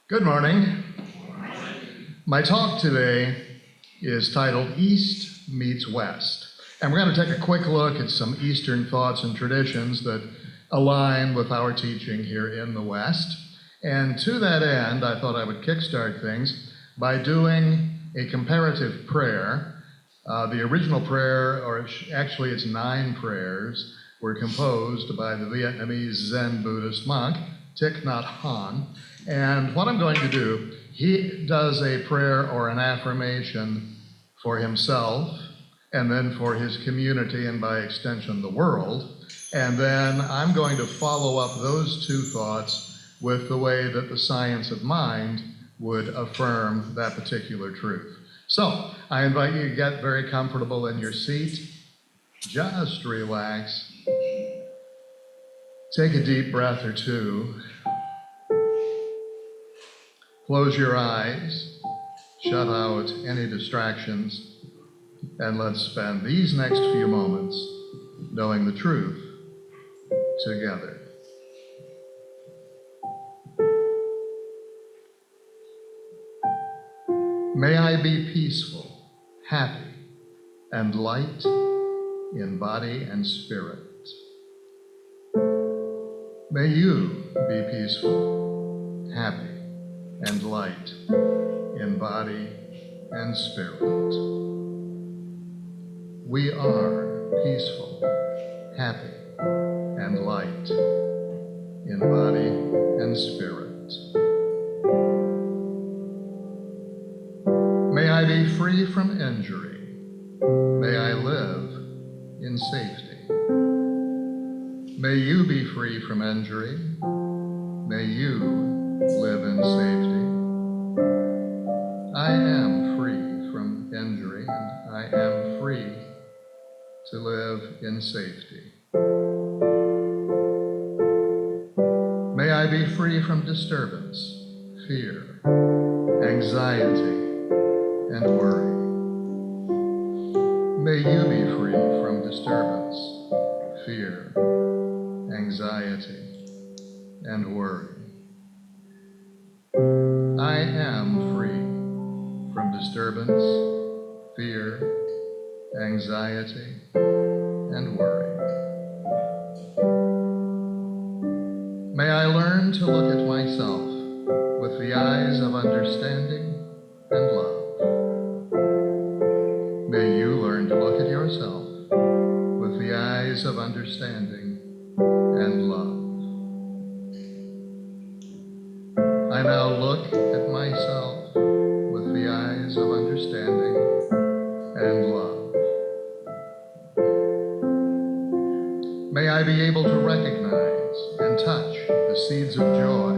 Good morning. My talk today is titled East Meets West. And we're going to take a quick look at some Eastern thoughts and traditions that align with our teaching here in the West. And to that end, I thought I would kickstart things by doing a comparative prayer. The original prayer, or actually it's 9 prayers, were composed by the Vietnamese Zen Buddhist monk, Thich Nhat Hanh. And what I'm going to do, he does a prayer or an affirmation for himself, and then for his community, and by extension, the world. And then I'm going to follow up those 2 thoughts with the way that the science of mind would affirm that particular truth. So, I invite you to get very comfortable in your seat. Just relax. Take a deep breath or 2. Close your eyes, shut out any distractions, and let's spend these next few moments knowing the truth together. May I be peaceful, happy, and light in body and spirit. May you be peaceful, happy, and light in body and spirit. We are peaceful, happy, and light in body and spirit. May I be free from injury. May I live in safety. May you be free from injury. May you live in safety. I am free from injury, and I am free to live in safety. May I be free from disturbance, fear, anxiety, and worry. May you be free from disturbance, fear, anxiety, and worry. I am free from disturbance, fear, anxiety, and worry. May I learn to look at myself with the eyes of understanding and love. May you learn to look at yourself with the eyes of understanding and love. I now look at myself with the eyes of understanding and love. May I be able to recognize and touch the seeds of joy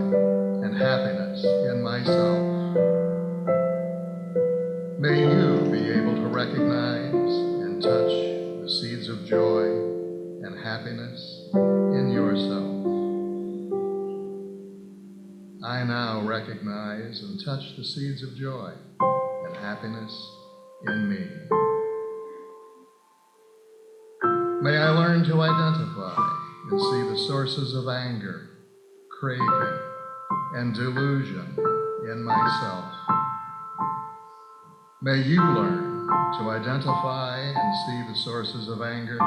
and happiness in myself. May you be able to recognize and touch the seeds of joy and happiness in yourself. I now recognize and touch the seeds of joy and happiness in me. May I learn to identify and see the sources of anger, craving, and delusion in myself. May you learn to identify and see the sources of anger,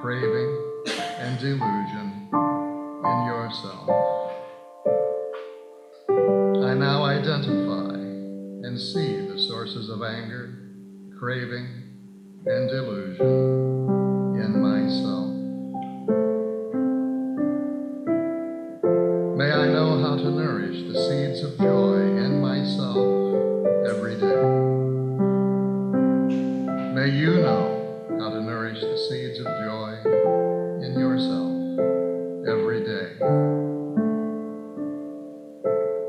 craving, and delusion in yourself. I now identify and see the sources of anger, craving, and delusion in myself. May I know how to nourish the seeds of joy in myself every day. May you know how to nourish the seeds of joy in yourself every day.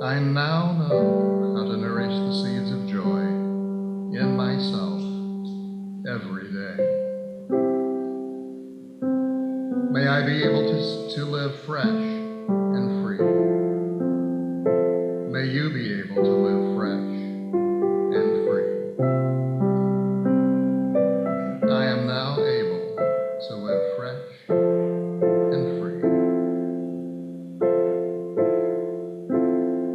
I now know how to nourish the seeds of joy in myself every day. May I be able to live fresh and free. May you be able to live fresh and free. I am now able to live fresh and free.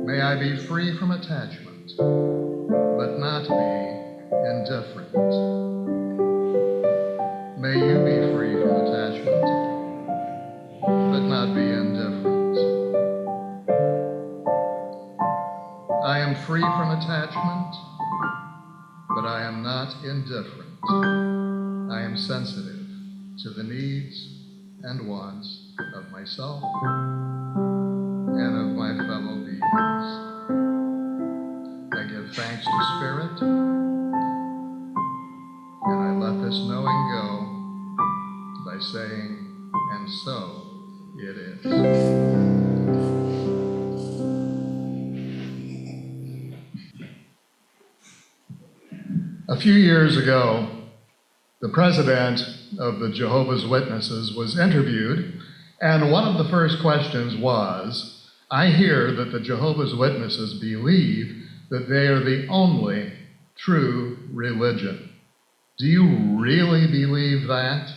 May I be free free from attachment, but not be indifferent. May you be free from attachment, but not be indifferent. I am free from attachment, but I am not indifferent. I am sensitive to the needs and wants of myself and of my fellow beings. I give thanks to Spirit, and I let this knowing go by saying, and so it is. A few years ago, the president of the Jehovah's Witnesses was interviewed, and one of the first questions was, I hear that the Jehovah's Witnesses believe that they are the only true religion. Do you really believe that?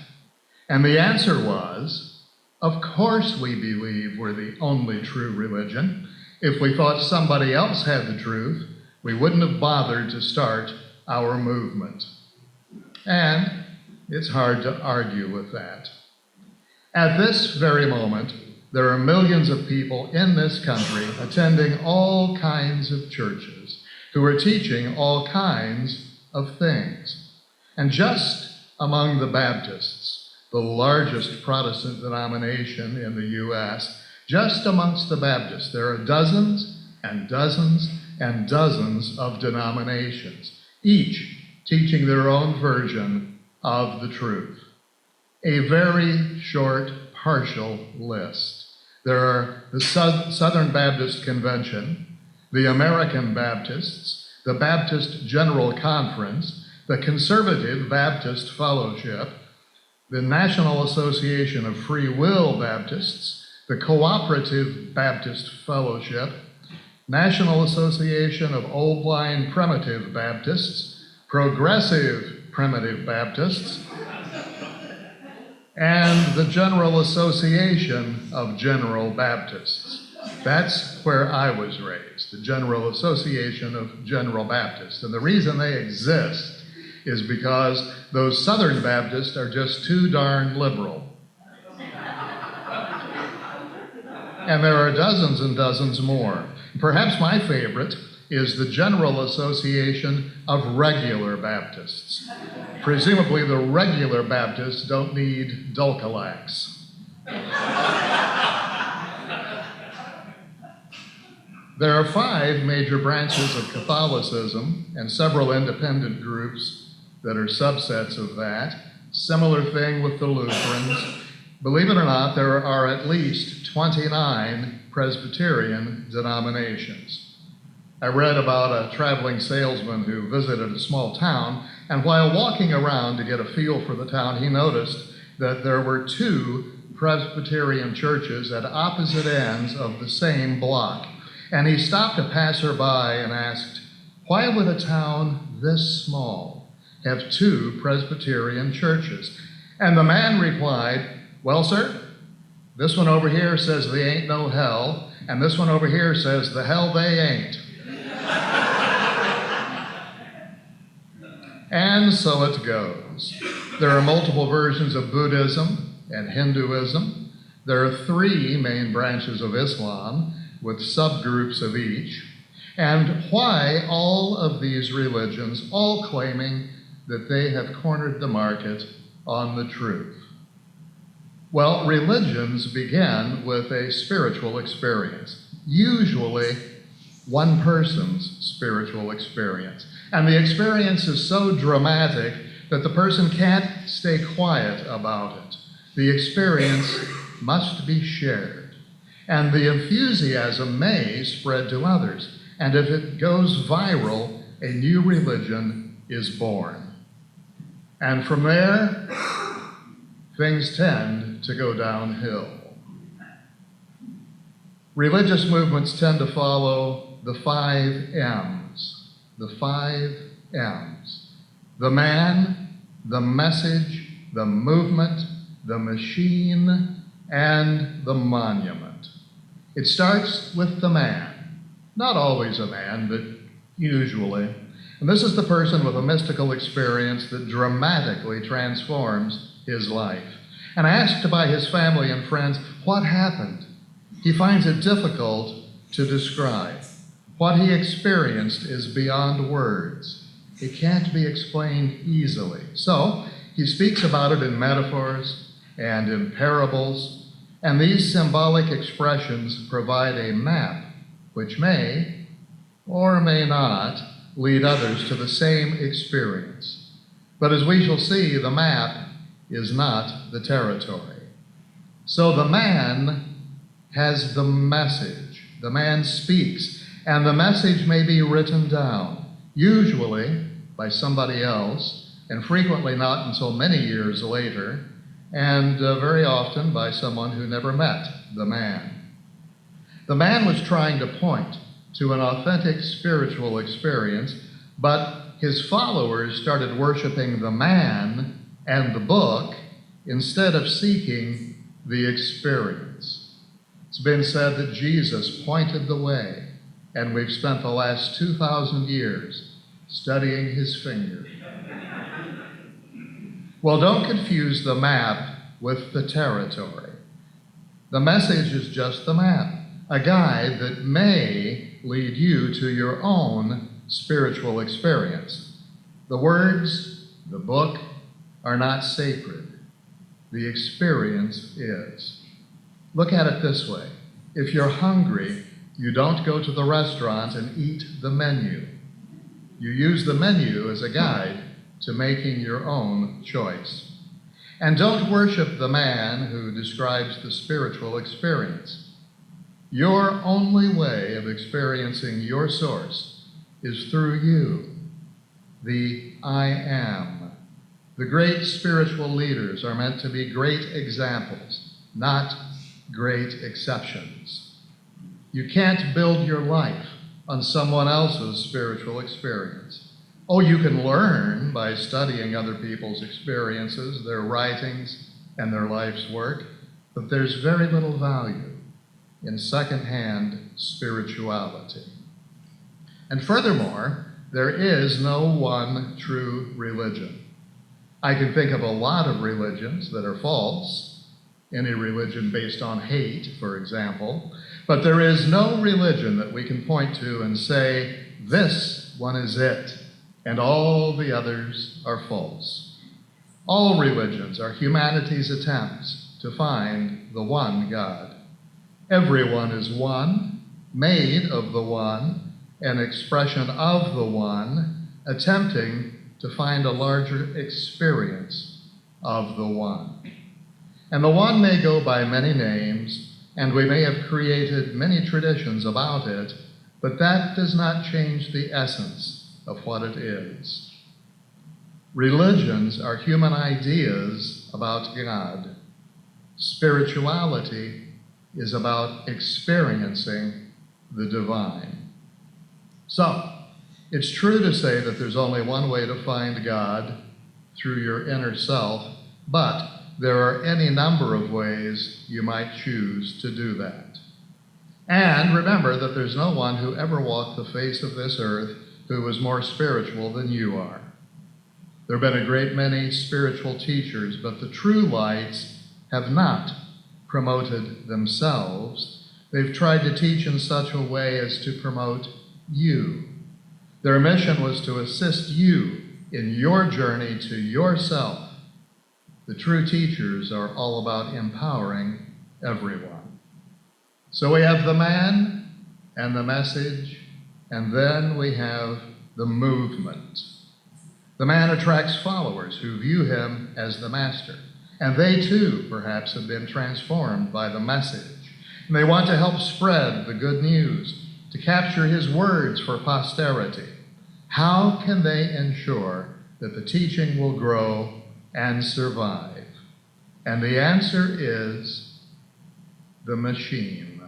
And the answer was, of course we believe we're the only true religion. If we thought somebody else had the truth, we wouldn't have bothered to start our movement. And it's hard to argue with that. At this very moment, there are millions of people in this country attending all kinds of churches who are teaching all kinds of things. And just among the Baptists, the largest Protestant denomination in the U.S., just amongst the Baptists, there are dozens and dozens and dozens of denominations, each teaching their own version of the truth. A very short, partial list. There are the Southern Baptist Convention, the American Baptists, the Baptist General Conference, the Conservative Baptist Fellowship, the National Association of Free Will Baptists, the Cooperative Baptist Fellowship, National Association of Old Line Primitive Baptists, Progressive Primitive Baptists, and the General Association of General Baptists. That's where I was raised, the General Association of General Baptists. And the reason they exist is because those Southern Baptists are just too darn liberal. And there are dozens and dozens more. Perhaps my favorite is the General Association of Regular Baptists. Presumably the regular Baptists don't need Dulcolax. There are 5 major branches of Catholicism and several independent groups that are subsets of that. Similar thing with the Lutherans. Believe it or not, there are at least 29 Presbyterian denominations. I read about a traveling salesman who visited a small town, and while walking around to get a feel for the town, he noticed that there were 2 Presbyterian churches at opposite ends of the same block. And he stopped a passerby and asked, why would a town this small have 2 Presbyterian churches? And the man replied, well, sir, this one over here says there ain't no hell, and this one over here says the hell they ain't. And so it goes. There are multiple versions of Buddhism and Hinduism. There are 3 main branches of Islam with subgroups of each. And why all of these religions, all claiming that they have cornered the market on the truth? Well, religions begin with a spiritual experience, usually one person's spiritual experience. And the experience is so dramatic that the person can't stay quiet about it. The experience must be shared. And the enthusiasm may spread to others. And if it goes viral, a new religion is born. And from there, things tend to go downhill. Religious movements tend to follow the 5 M's. The 5 M's. The man, the message, the movement, the machine, and the monument. It starts with the man. Not always a man, but usually. And this is the person with a mystical experience that dramatically transforms his life. And asked by his family and friends, what happened? He finds it difficult to describe. What he experienced is beyond words. It can't be explained easily. So he speaks about it in metaphors and in parables, and these symbolic expressions provide a map which may or may not lead others to the same experience. But as we shall see, the map is not the territory. So the man has the message. The man speaks, and the message may be written down, usually by somebody else, and frequently not until many years later, and very often by someone who never met the man. The man was trying to point to an authentic spiritual experience, but his followers started worshiping the man and the book instead of seeking the experience. It's been said that Jesus pointed the way, and we've spent the last 2,000 years studying his finger. Well, don't confuse the map with the territory. The message is just the map, a guide that may lead you to your own spiritual experience. The words, the book, are not sacred. The experience is. Look at it this way. If you're hungry, you don't go to the restaurant and eat the menu. You use the menu as a guide to making your own choice. And don't worship the man who describes the spiritual experience. Your only way of experiencing your source is through you, the I am. The great spiritual leaders are meant to be great examples, not great exceptions. You can't build your life on someone else's spiritual experience. Oh, you can learn by studying other people's experiences, their writings, and their life's work, but there's very little value in secondhand spirituality. And furthermore, there is no one true religion. I can think of a lot of religions that are false, any religion based on hate, for example, but there is no religion that we can point to and say, this one is it, and all the others are false. All religions are humanity's attempts to find the one God. Everyone is one, made of the one, an expression of the one, attempting to find a larger experience of the one. And the one may go by many names, and we may have created many traditions about it, but that does not change the essence of what it is. Religions are human ideas about God. Spirituality is about experiencing the divine. So, it's true to say that there's only one way to find God, through your inner self, but there are any number of ways you might choose to do that. And remember that there's no one who ever walked the face of this earth who was more spiritual than you are. There have been a great many spiritual teachers, but the true lights have not promoted themselves. They've tried to teach in such a way as to promote you. Their mission was to assist you in your journey to yourself. The true teachers are all about empowering everyone. So we have the man and the message, and then we have the movement. The man attracts followers who view him as the master, and they too perhaps have been transformed by the message. And they want to help spread the good news, to capture his words for posterity. How can they ensure that the teaching will grow and survive? And the answer is the machine.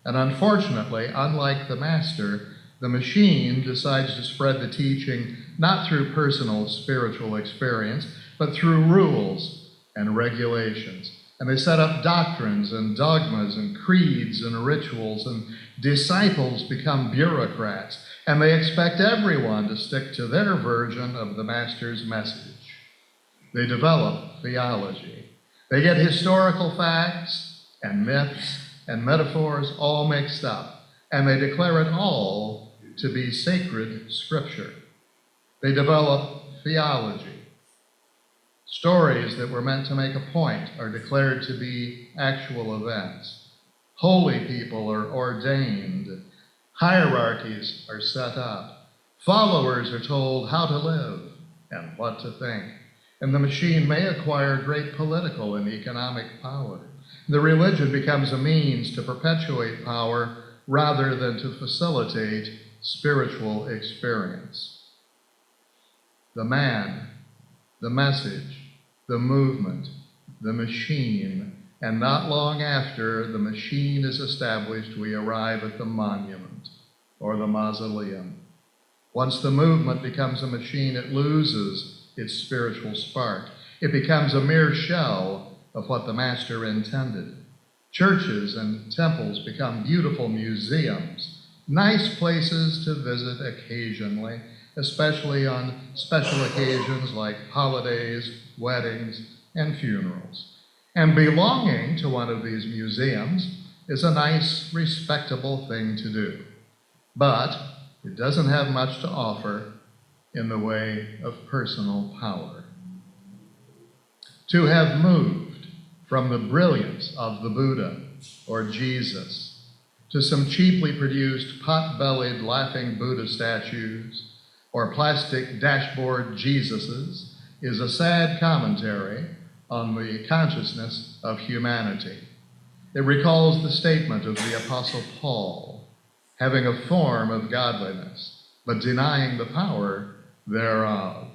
And unfortunately, unlike the master, the machine decides to spread the teaching not through personal spiritual experience, but through rules and regulations. And they set up doctrines and dogmas and creeds and rituals, and disciples become bureaucrats, and they expect everyone to stick to their version of the master's message. They develop theology. They get historical facts and myths and metaphors all mixed up, and they declare it all to be sacred scripture. They develop theology. Stories that were meant to make a point are declared to be actual events. Holy people are ordained. Hierarchies are set up. Followers are told how to live and what to think. And the machine may acquire great political and economic power. The religion becomes a means to perpetuate power rather than to facilitate spiritual experience. The man, the message, the movement, the machine, and not long after the machine is established, we arrive at the monument or the mausoleum. Once the movement becomes a machine, it loses its spiritual spark. It becomes a mere shell of what the master intended. Churches and temples become beautiful museums, nice places to visit occasionally, especially on special occasions like holidays, weddings, and funerals. And belonging to one of these museums is a nice, respectable thing to do. But it doesn't have much to offer in the way of personal power. To have moved from the brilliance of the Buddha or Jesus to some cheaply produced pot-bellied laughing Buddha statues or plastic dashboard Jesuses is a sad commentary on the consciousness of humanity. It recalls the statement of the Apostle Paul, having a form of godliness, but denying the power thereof.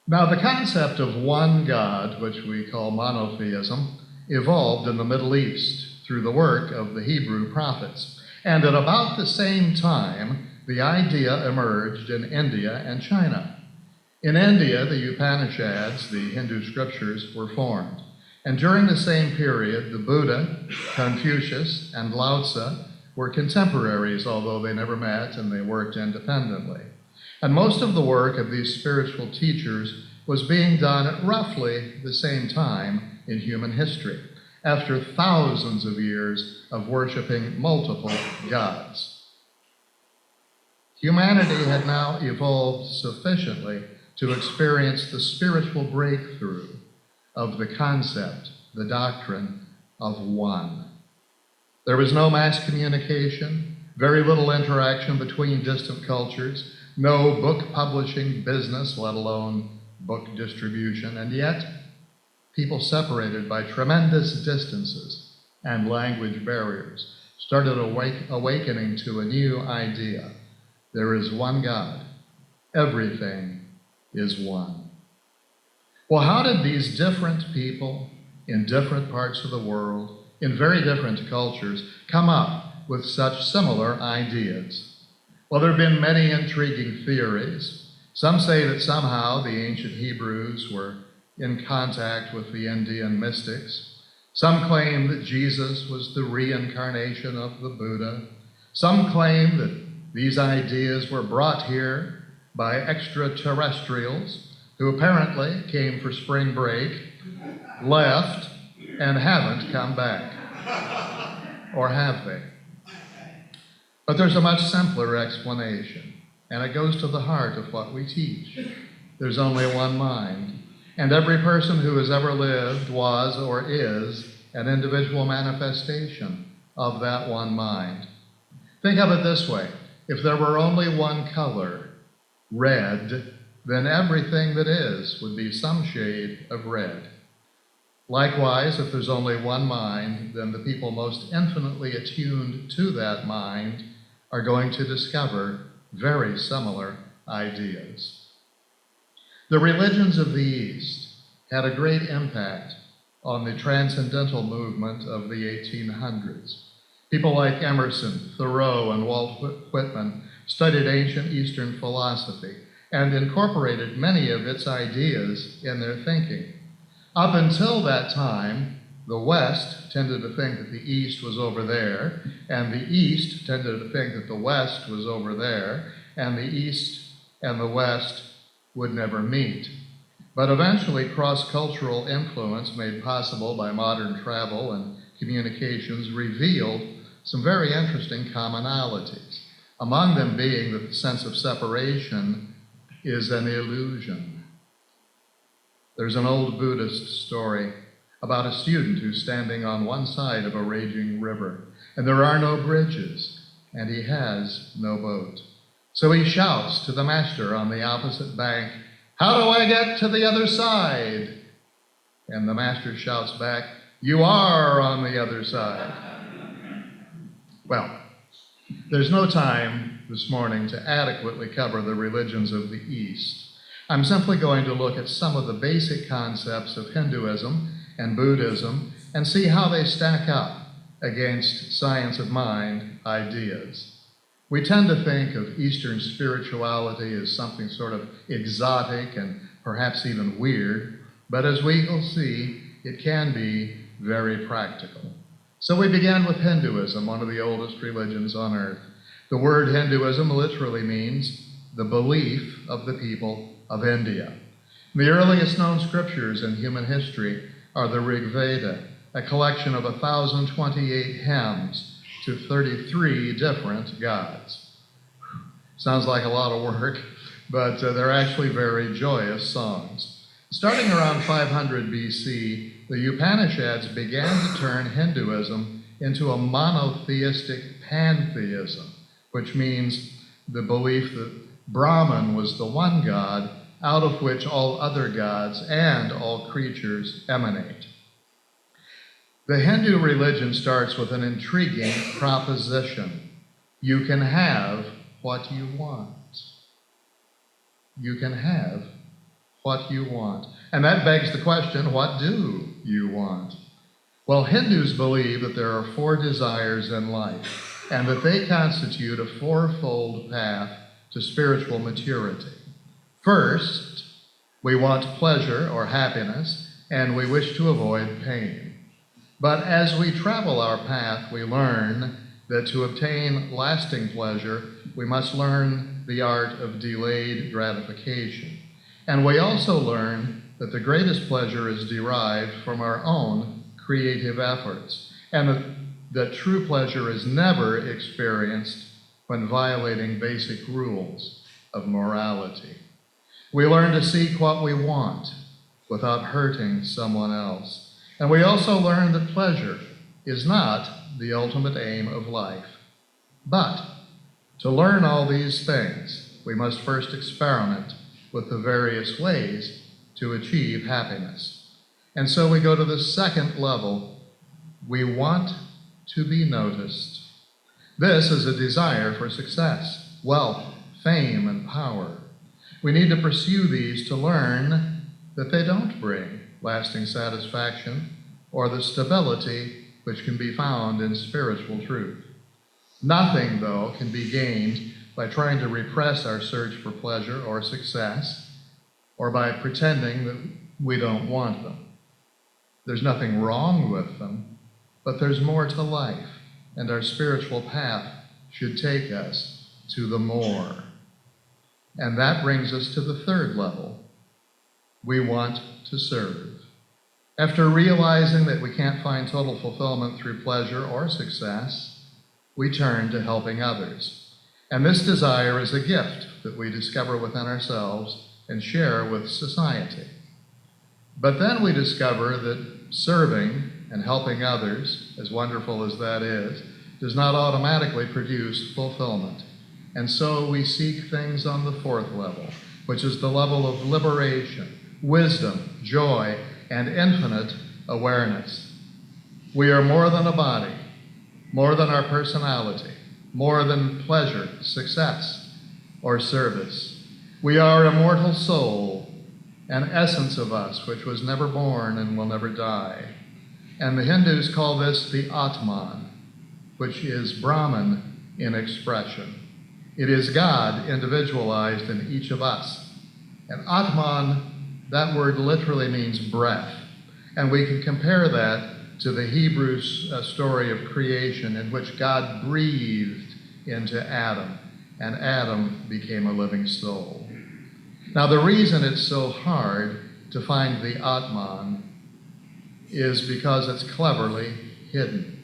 Now, the concept of one God, which we call monotheism, evolved in the Middle East through the work of the Hebrew prophets. And at about the same time, the idea emerged in India and China. In India, the Upanishads, the Hindu scriptures, were formed. And during the same period, the Buddha, Confucius, and Lao Tzu were contemporaries, although they never met and they worked independently. And most of the work of these spiritual teachers was being done at roughly the same time in human history, after thousands of years of worshiping multiple gods. Humanity had now evolved sufficiently to experience the spiritual breakthrough of the concept, the doctrine of one. There was no mass communication, very little interaction between distant cultures, no book publishing business, let alone book distribution, and yet people separated by tremendous distances and language barriers started awakening to a new idea. There is one God. Everything is one. Well, how did these different people in different parts of the world, in very different cultures, come up with such similar ideas? Well, there have been many intriguing theories. Some say that somehow the ancient Hebrews were in contact with the Indian mystics. Some claim that Jesus was the reincarnation of the Buddha. Some claim that these ideas were brought here by extraterrestrials who apparently came for spring break, left, and haven't come back. Or have they? But there's a much simpler explanation, and it goes to the heart of what we teach. There's only one mind, and every person who has ever lived was or is an individual manifestation of that one mind. Think of it this way. If there were only one color, red, then everything that is would be some shade of red. Likewise, if there's only one mind, then the people most infinitely attuned to that mind are going to discover very similar ideas. The religions of the East had a great impact on the transcendental movement of the 1800s. People like Emerson, Thoreau, and Walt Whitman studied ancient Eastern philosophy and incorporated many of its ideas in their thinking. Up until that time, the West tended to think that the East was over there, and the East tended to think that the West was over there, and the East and the West would never meet. But eventually, cross-cultural influence made possible by modern travel and communications revealed some very interesting commonalities, among them being that the sense of separation is an illusion. There's an old Buddhist story about a student who's standing on one side of a raging river, and there are no bridges, and he has no boat. So he shouts to the master on the opposite bank, "How do I get to the other side?" And the master shouts back, "You are on the other side." Well, there's no time this morning to adequately cover the religions of the East. I'm simply going to look at some of the basic concepts of Hinduism and Buddhism and see how they stack up against science of mind ideas. We tend to think of Eastern spirituality as something sort of exotic and perhaps even weird, but as we will see, it can be very practical. So we began with Hinduism, one of the oldest religions on earth. The word Hinduism literally means the belief of the people of India. The earliest known scriptures in human history are the Rig Veda, a collection of 1,028 hymns to 33 different gods. Sounds like a lot of work, but they're actually very joyous songs. Starting around 500 BC, the Upanishads began to turn Hinduism into a monotheistic pantheism, which means the belief that Brahman was the one god out of which all other gods and all creatures emanate. The Hindu religion starts with an intriguing proposition. You can have what you want. You can have what you want. And that begs the question, what do you want? Well, Hindus believe that there are 4 desires in life, and that they constitute a 4-fold path to spiritual maturity. First, we want pleasure or happiness, and we wish to avoid pain. But as we travel our path, we learn that to obtain lasting pleasure, we must learn the art of delayed gratification. And we also learn that the greatest pleasure is derived from our own creative efforts, and that true pleasure is never experienced when violating basic rules of morality. We learn to seek what we want without hurting someone else. And we also learn that pleasure is not the ultimate aim of life. But to learn all these things, we must first experiment with the various ways to achieve happiness. And so we go to the second level. We want to be noticed. This is a desire for success, wealth, fame, and power. We need to pursue these to learn that they don't bring lasting satisfaction or the stability which can be found in spiritual truth. Nothing, though, can be gained by trying to repress our search for pleasure or success, or by pretending that we don't want them. There's nothing wrong with them, but there's more to life, and our spiritual path should take us to the more. And that brings us to the third level. We want to serve. After realizing that we can't find total fulfillment through pleasure or success, we turn to helping others. And this desire is a gift that we discover within ourselves and share with society. But then we discover that serving and helping others, as wonderful as that is, does not automatically produce fulfillment. And so we seek things on the fourth level, which is the level of liberation, wisdom, joy, and infinite awareness. We are more than a body, more than our personality, more than pleasure, success, or service. We are an immortal soul, an essence of us which was never born and will never die. And the Hindus call this the Atman, which is Brahman in expression. It is God individualized in each of us. And Atman, that word literally means breath. And we can compare that to the Hebrew story of creation in which God breathed into Adam, and Adam became a living soul. Now, the reason it's so hard to find the Atman is because it's cleverly hidden.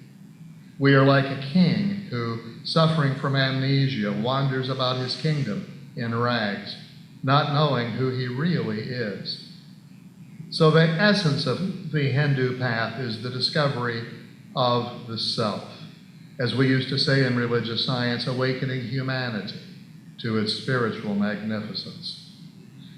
We are like a king who, suffering from amnesia, wanders about his kingdom in rags, not knowing who he really is. So the essence of the Hindu path is the discovery of the self. As we used to say in religious science, awakening humanity to its spiritual magnificence.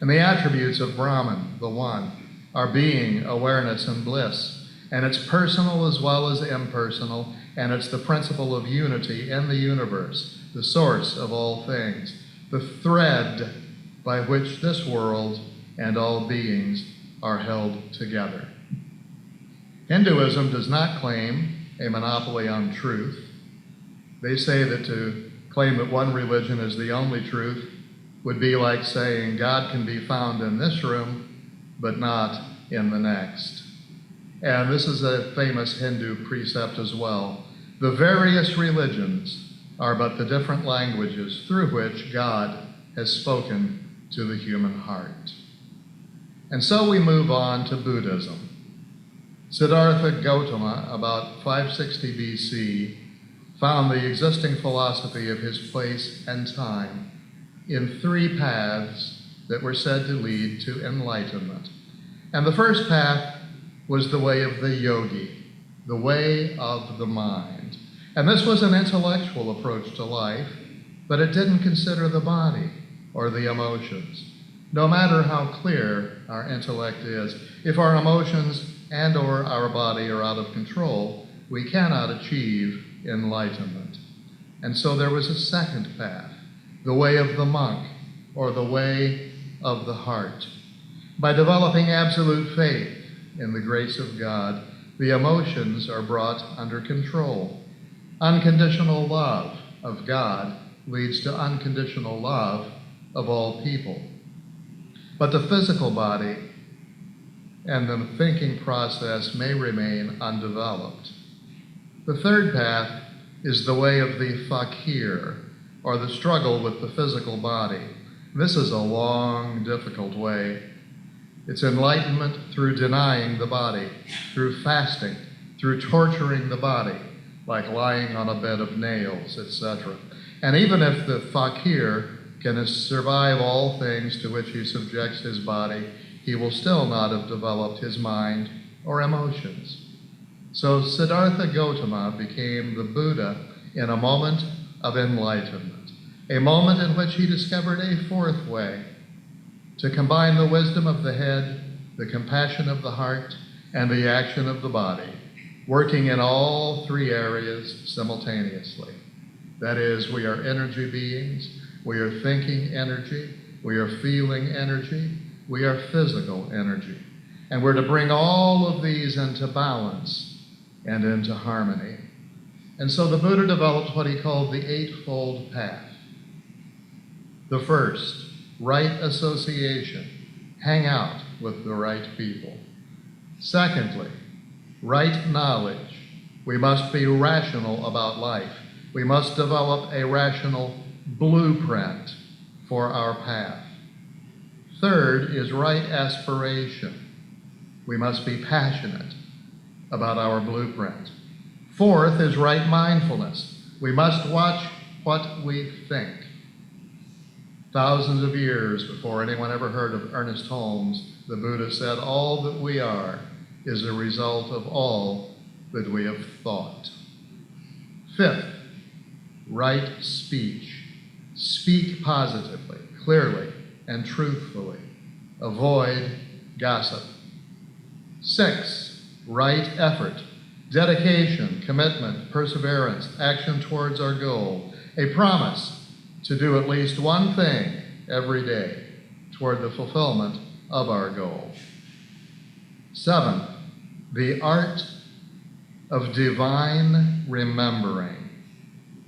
And the attributes of Brahman, the One, are being, awareness, and bliss. And it's personal as well as impersonal, and it's the principle of unity in the universe, the source of all things, the thread by which this world and all beings are held together. Hinduism does not claim a monopoly on truth. They say that to claim that one religion is the only truth would be like saying God can be found in this room, but not in the next. And this is a famous Hindu precept as well. The various religions are but the different languages through which God has spoken to the human heart. And so we move on to Buddhism. Siddhartha Gautama, about 560 BC, found the existing philosophy of his place and time in three paths that were said to lead to enlightenment. And the first path was the way of the yogi, the way of the mind. And this was an intellectual approach to life, but it didn't consider the body or the emotions. No matter how clear our intellect is, if our emotions and or our body are out of control, we cannot achieve enlightenment. And so there was a second path, the way of the monk, or the way of the heart. By developing absolute faith in the grace of God, the emotions are brought under control. Unconditional love of God leads to unconditional love of all people. But the physical body and the thinking process may remain undeveloped. The third path is the way of the fakir, or the struggle with the physical body. This is a long, difficult way. It's enlightenment through denying the body, through fasting, through torturing the body, like lying on a bed of nails, etc. And even if the fakir can survive all things to which he subjects his body, he will still not have developed his mind or emotions. So Siddhartha Gautama became the Buddha in a moment of enlightenment, a moment in which he discovered a fourth way, to combine the wisdom of the head, the compassion of the heart, and the action of the body, working in all three areas simultaneously. That is, we are energy beings, we are thinking energy, we are feeling energy, we are physical energy. And we're to bring all of these into balance and into harmony. And so the Buddha developed what he called the Eightfold Path. The first, right association, hang out with the right people. Secondly, right knowledge. We must be rational about life. We must develop a rational blueprint for our path. Third is right aspiration. We must be passionate about our blueprint. Fourth is right mindfulness. We must watch what we think. Thousands of years before anyone ever heard of Ernest Holmes, the Buddha said, all that we are is a result of all that we have thought. Fifth, right speech. Speak positively, clearly, and truthfully. Avoid gossip. 6, right effort. Dedication, commitment, perseverance, action towards our goal. A promise to do at least one thing every day toward the fulfillment of our goal. 7, the art of divine remembering.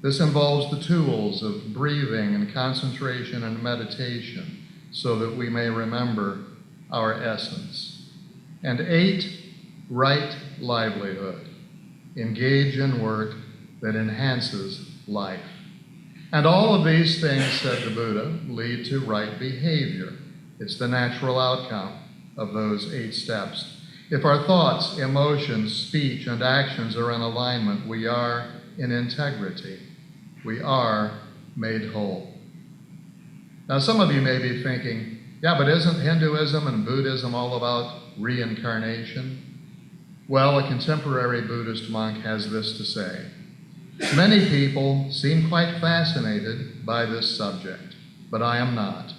This involves the tools of breathing and concentration and meditation so that we may remember our essence. And 8, right livelihood. Engage in work that enhances life. And all of these things, said the Buddha, lead to right behavior. It's the natural outcome of those 8 steps. If our thoughts, emotions, speech, and actions are in alignment, we are in integrity. We are made whole. Now, some of you may be thinking, yeah, but isn't Hinduism and Buddhism all about reincarnation? Well, a contemporary Buddhist monk has this to say. Many people seem quite fascinated by this subject, but I am not.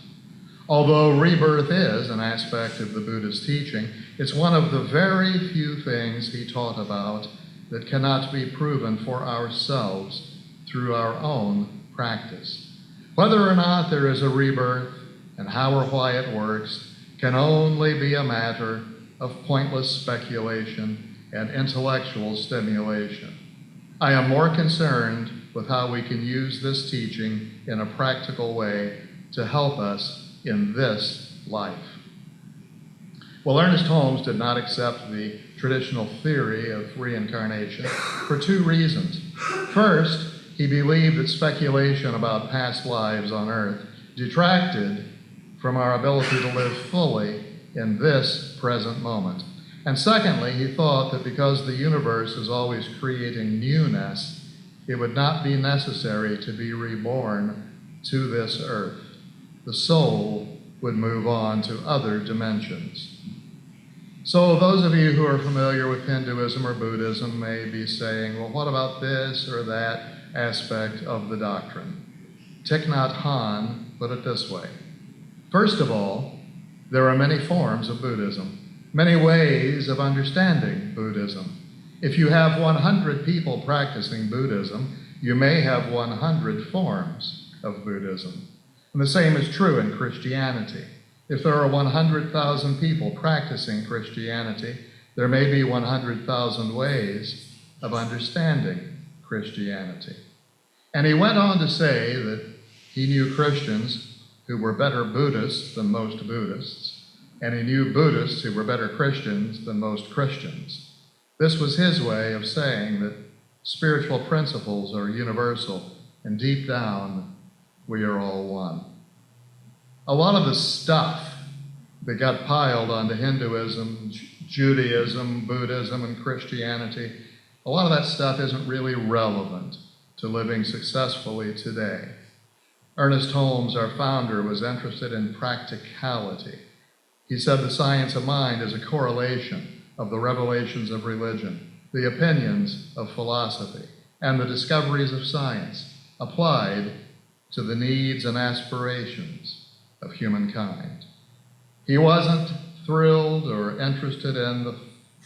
Although rebirth is an aspect of the Buddha's teaching, it's one of the very few things he taught about that cannot be proven for ourselves through our own practice. Whether or not there is a rebirth and how or why it works can only be a matter of pointless speculation and intellectual stimulation. I am more concerned with how we can use this teaching in a practical way to help us in this life. Well, Ernest Holmes did not accept the traditional theory of reincarnation for 2 reasons. First, he believed that speculation about past lives on earth detracted from our ability to live fully in this present moment. And secondly, he thought that because the universe is always creating newness, it would not be necessary to be reborn to this earth. The soul would move on to other dimensions. So those of you who are familiar with Hinduism or Buddhism may be saying, well, what about this or that aspect of the doctrine? Thich Nhat Hanh put it this way. First of all, there are many forms of Buddhism, many ways of understanding Buddhism. If you have 100 people practicing Buddhism, you may have 100 forms of Buddhism. And the same is true in Christianity. If there are 100,000 people practicing Christianity, there may be 100,000 ways of understanding Christianity. And he went on to say that he knew Christians who were better Buddhists than most Buddhists, and he knew Buddhists who were better Christians than most Christians. This was his way of saying that spiritual principles are universal, and deep down, we are all one. A lot of the stuff that got piled onto Hinduism, Judaism, Buddhism, and Christianity, a lot of that stuff isn't really relevant to living successfully today. Ernest Holmes, our founder, was interested in practicality. He said the science of mind is a correlation of the revelations of religion, the opinions of philosophy, and the discoveries of science applied to the needs and aspirations of humankind. He wasn't thrilled or interested in the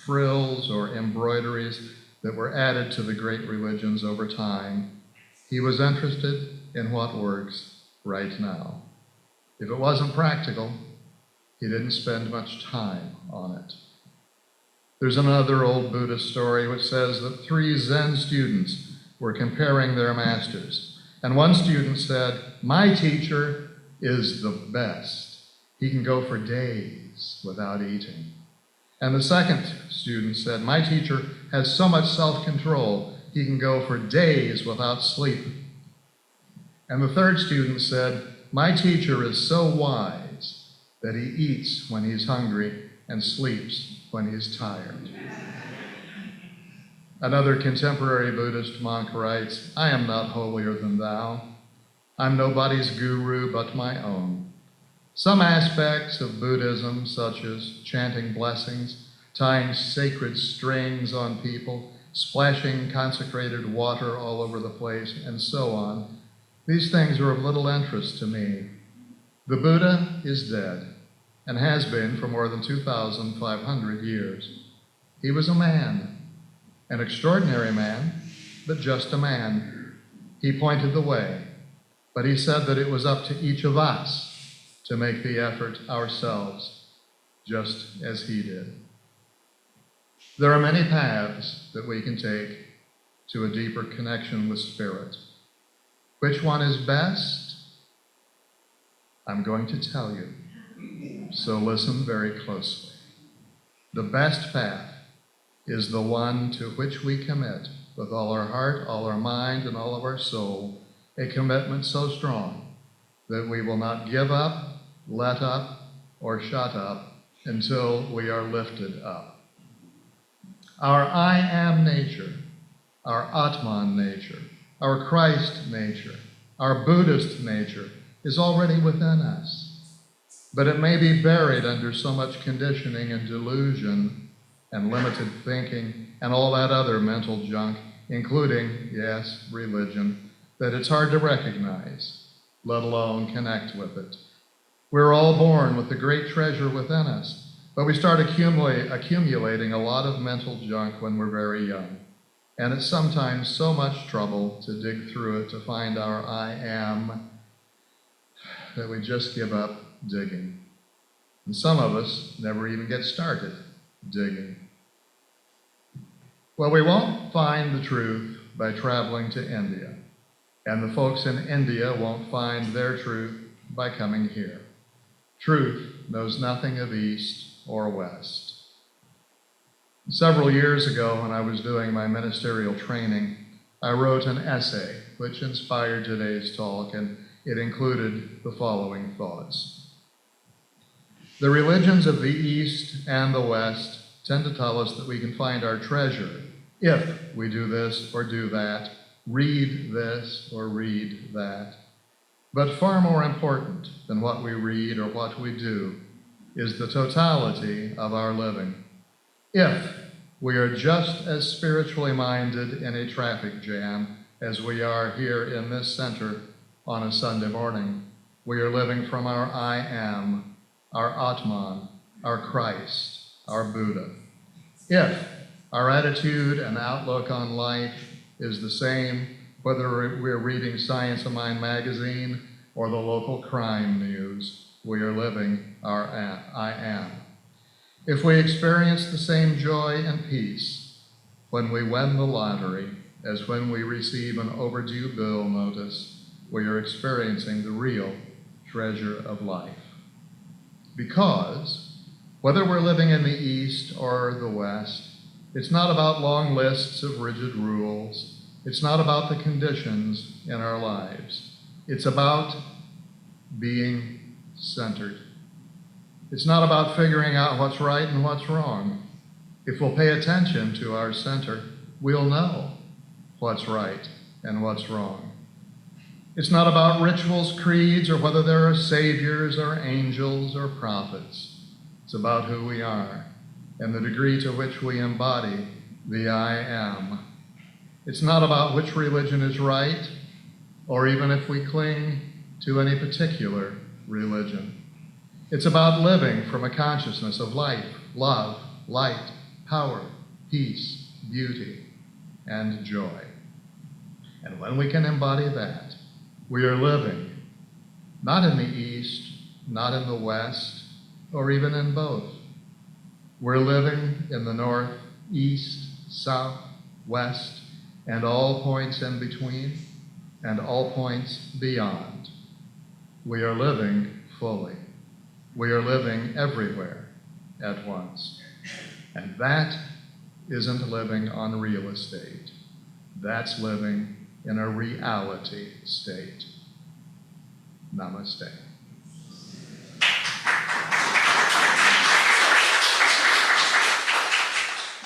frills or embroideries that were added to the great religions over time. He was interested in what works right now. If it wasn't practical, he didn't spend much time on it. There's another old Buddhist story which says that 3 Zen students were comparing their masters. And one student said, "My teacher is the best. He can go for days without eating." And the second student said, "My teacher has so much self-control, he can go for days without sleep." And the third student said, "My teacher is so wise that he eats when he's hungry and sleeps when he's tired." Another contemporary Buddhist monk writes, "I am not holier than thou. I'm nobody's guru but my own." Some aspects of Buddhism, such as chanting blessings, tying sacred strings on people, splashing consecrated water all over the place, and so on, these things are of little interest to me. The Buddha is dead, and has been for more than 2,500 years. He was a man, an extraordinary man, but just a man. He pointed the way, but he said that it was up to each of us to make the effort ourselves, just as he did. There are many paths that we can take to a deeper connection with Spirit. Which one is best? I'm going to tell you, so listen very closely. The best path is the one to which we commit with all our heart, all our mind, and all of our soul, a commitment so strong that we will not give up, let up, or shut up until we are lifted up. Our I am nature, our Atman nature, our Christ nature, our Buddhist nature is already within us. But it may be buried under so much conditioning and delusion and limited thinking and all that other mental junk, including, yes, religion, that it's hard to recognize, let alone connect with it. We're all born with the great treasure within us, but we start accumulating a lot of mental junk when we're very young. And it's sometimes so much trouble to dig through it to find our I am that we just give up digging. And some of us never even get started digging. Well, we won't find the truth by traveling to India. And the folks in India won't find their truth by coming here. Truth knows nothing of East or West. Several years ago, when I was doing my ministerial training, I wrote an essay which inspired today's talk, and it included the following thoughts. The religions of the East and the West tend to tell us that we can find our treasure if we do this or do that, read this or read that. But far more important than what we read or what we do is the totality of our living. If we are just as spiritually minded in a traffic jam as we are here in this center on a Sunday morning, we are living from our I am, our Atman, our Christ, our Buddha. If our attitude and outlook on life is the same, whether we're reading Science of Mind magazine or the local crime news, we are living our I am. If we experience the same joy and peace when we win the lottery as when we receive an overdue bill notice, we are experiencing the real treasure of life. Because whether we're living in the East or the West, it's not about long lists of rigid rules. It's not about the conditions in our lives. It's about being centered. It's not about figuring out what's right and what's wrong. If we'll pay attention to our center, we'll know what's right and what's wrong. It's not about rituals, creeds, or whether there are saviors or angels or prophets. It's about who we are and the degree to which we embody the I am. It's not about which religion is right, or even if we cling to any particular religion. It's about living from a consciousness of life, love, light, power, peace, beauty, and joy. And when we can embody that, we are living not in the East, not in the West, or even in both. We're living in the North, East, South, West, and all points in between, and all points beyond. We are living fully. We are living everywhere at once. And that isn't living on real estate. That's living in a reality state. Namaste.